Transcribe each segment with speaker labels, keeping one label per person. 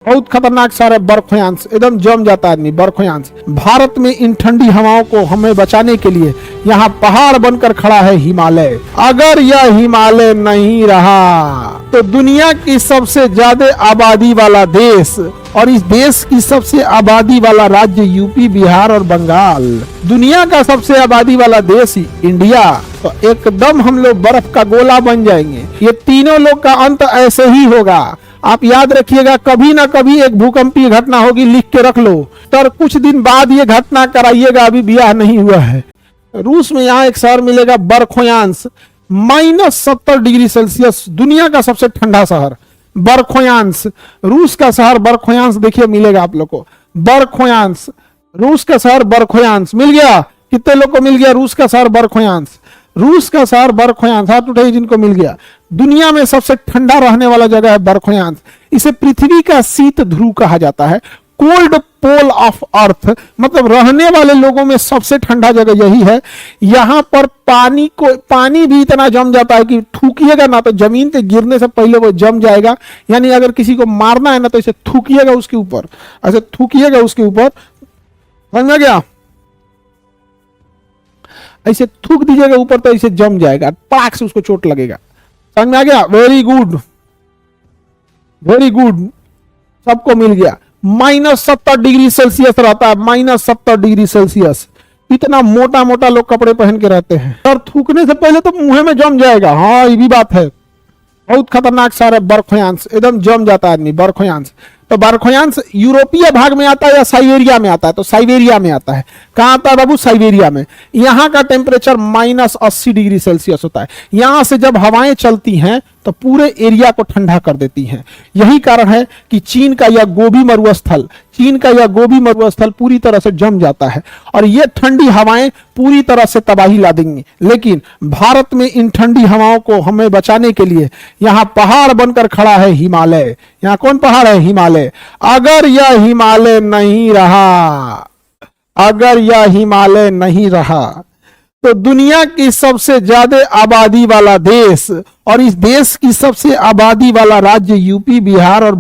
Speaker 1: बहुत खतरनाक सारे बर्फयांश, एकदम जम जाता है आदमी। बर्फयांश भारत में इन ठंडी हवाओं को हमें बचाने के लिए यहाँ पहाड़ बनकर खड़ा है हिमालय। अगर यह हिमालय नहीं रहा तो दुनिया की सबसे ज्यादा आबादी वाला देश और इस देश की सबसे आबादी वाला राज्य यूपी, बिहार और बंगाल, दुनिया का सबसे आबादी वाला देश इंडिया, तो एकदम हम लोग बर्फ का गोला बन जाएंगे। ये तीनों लोग का अंत ऐसे ही होगा। आप याद रखिएगा, कभी ना कभी एक भूकंपीय घटना होगी, लिख के रख लो। तर कुछ दिन बाद ये घटना कराइएगा, अभी ब्याह नहीं हुआ है। रूस में यहाँ एक शहर मिलेगा बर्खोयांस, -70 डिग्री सेल्सियस, दुनिया का सबसे ठंडा शहर बर्खोयांस। रूस का शहर बर्खोयांस देखिए मिलेगा आप लोग को। बर्खोयांस, रूस का शहर बर्खोयांस मिल गया। कितने लोग को मिल गया रूस का शहर बर्खोयांस? रूस का शहर बर्खोयांस, हाथ उठाइए जिनको मिल गया। दुनिया में सबसे ठंडा रहने वाला जगह है बर्खोयांस। इसे पृथ्वी का शीत ध्रुव कहा जाता है, कोल्ड पोल ऑफ अर्थ, मतलब रहने वाले लोगों में सबसे ठंडा जगह यही है। यहाँ पर पानी भी इतना जम जाता है कि थूकिएगा ना तो जमीन पे गिरने से पहले वो जम जाएगा। यानी अगर किसी को मारना है ना तो इसे थूकिएगा उसके ऊपर, ऐसे थूकिएगा उसके ऊपर, समझ में गया? ऐसे थूक दीजिएगा ऊपर तो इसे जम जाएगा, पाक से उसको चोट लगेगा। समझ में आ गया? वेरी गुड, वेरी गुड, सबको मिल गया। -70 डिग्री सेल्सियस रहता है, -70 डिग्री सेल्सियस। इतना मोटा मोटा लोग कपड़े पहन के रहते हैं और थूकने से पहले तो मुंह में जम जाएगा। हाँ, ये भी बात है। बहुत खतरनाक सारे बर्खोयांश, एकदम जम जाता है आदमी। बर्खोयांश, तो बर्खोयांश यूरोपीय भाग में आता है या साइबेरिया में आता है? तो साइबेरिया में आता है। कहां आता है बाबू? साइबेरिया में। यहां का टेम्परेचर -80 डिग्री सेल्सियस होता है। यहां से जब हवाएं चलती हैं तो पूरे एरिया को ठंडा कर देती हैं। यही कारण है कि चीन का यह गोबी मरुस्थल पूरी तरह से जम जाता है और यह ठंडी हवाएं पूरी तरह से तबाही ला देंगी। लेकिन भारत में इन ठंडी हवाओं को हमें बचाने के लिए यहाँ पहाड़ बनकर खड़ा है हिमालय। यहाँ कौन पहाड़ है? हिमालय। अगर यह हिमालय नहीं रहा तो दुनिया की सबसे ज्यादा आबादी वाला देश और इस देश की सबसे आबादी वाला राज्य यूपी, बिहार और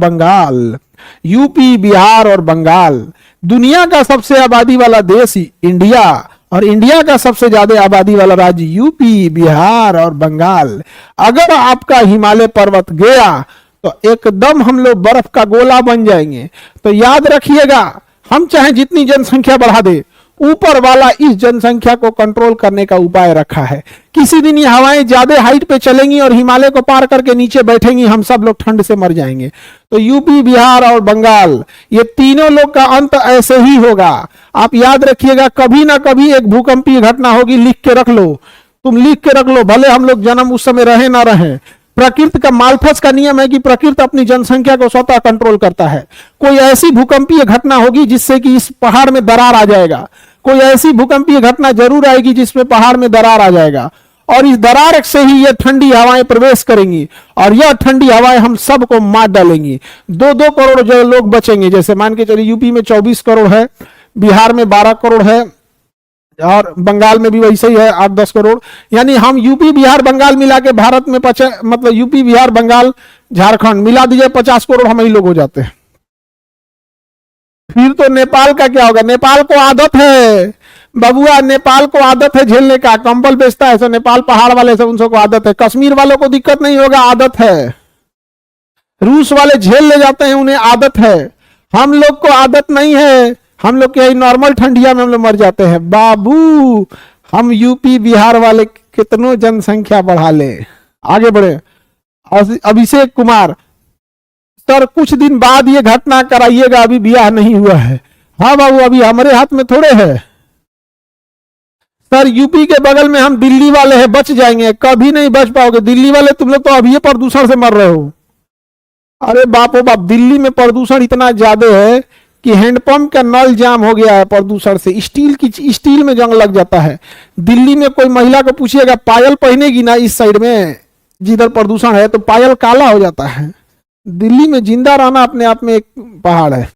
Speaker 1: बंगाल, दुनिया का सबसे आबादी वाला देश इंडिया और इंडिया का सबसे ज्यादा आबादी वाला राज्य यूपी, बिहार और बंगाल। अगर आपका हिमालय पर्वत गया तो एकदम हम लोग बर्फ का गोला बन जाएंगे। तो याद रखिएगा, हम चाहे जितनी जनसंख्या बढ़ा दे, ऊपर वाला इस जनसंख्या को कंट्रोल करने का उपाय रखा है। किसी दिन ये हवाएं ज्यादा हाइट पे चलेंगी और हिमालय को पार करके नीचे बैठेंगी, हम सब लोग ठंड से मर जाएंगे। तो यूपी, बिहार और बंगाल, ये तीनों लोग का अंत ऐसे ही होगा। आप याद रखिएगा, कभी ना कभी एक भूकंपीय घटना होगी, लिख के रख लो। तुम लिख के रख लो, भले हम लोग जन्म उस समय रहे ना रहे। प्रकृति का मालथस का नियम है कि प्रकृति अपनी जनसंख्या को स्वतः कंट्रोल करता है। कोई ऐसी भूकंपीय घटना होगी जिससे कि इस पहाड़ में दरार आ जाएगा। कोई ऐसी भूकंपीय घटना जरूर आएगी जिसमें पहाड़ में दरार आ जाएगा और इस दरार से ही ये ठंडी हवाएं प्रवेश करेंगी और यह ठंडी हवाएं हम सबको मार डालेंगी। 2-2 करोड़ जो लोग बचेंगे, जैसे मान के चलिए यूपी में 24 करोड़ है, बिहार में 12 करोड़ है और बंगाल में भी वैसे ही है 8-10 करोड़। यानी हम यूपी, बिहार, बंगाल मिला के भारत में मतलब यूपी, बिहार, बंगाल, झारखंड मिला दीजिए, 50 करोड़ हम ही लोग हो जाते हैं। फिर तो नेपाल का क्या होगा? नेपाल को आदत है बबुआ, नेपाल को आदत है झेलने का, कंबल बेचता है, सो नेपाल पहाड़ वाले से उन सबको आदत है। कश्मीर वालों को दिक्कत नहीं होगा, आदत है। रूस वाले झेल ले जाते हैं, उन्हें आदत है। हम लोग को आदत नहीं है, हम लोग के नॉर्मल ठंडिया में हम लोग मर जाते हैं। बाबू, हम यूपी, बिहार वाले कितनों जनसंख्या बढ़ा ले। आगे बढ़े। अभिषेक कुमार, सर कुछ दिन बाद ये घटना कराइएगा, अभी ब्याह नहीं हुआ है। हाँ बाबू, अभी हमारे हाथ में थोड़े है। सर यूपी के बगल में हम दिल्ली वाले हैं, बच जाएंगे। कभी नहीं बच पाओगे दिल्ली वाले, तुम लोग तो अभी प्रदूषण से मर रहे हो। अरे बाप ओ बाप, दिल्ली में प्रदूषण इतना ज्यादा है कि हैंडपंप का नल जाम हो गया है प्रदूषण से। स्टील में जंग लग जाता है। दिल्ली में कोई महिला को पूछिएगा, पायल पहनेगी ना इस साइड में जिधर प्रदूषण है, तो पायल काला हो जाता है। दिल्ली में जिंदा रहना अपने आप में एक पहाड़ है।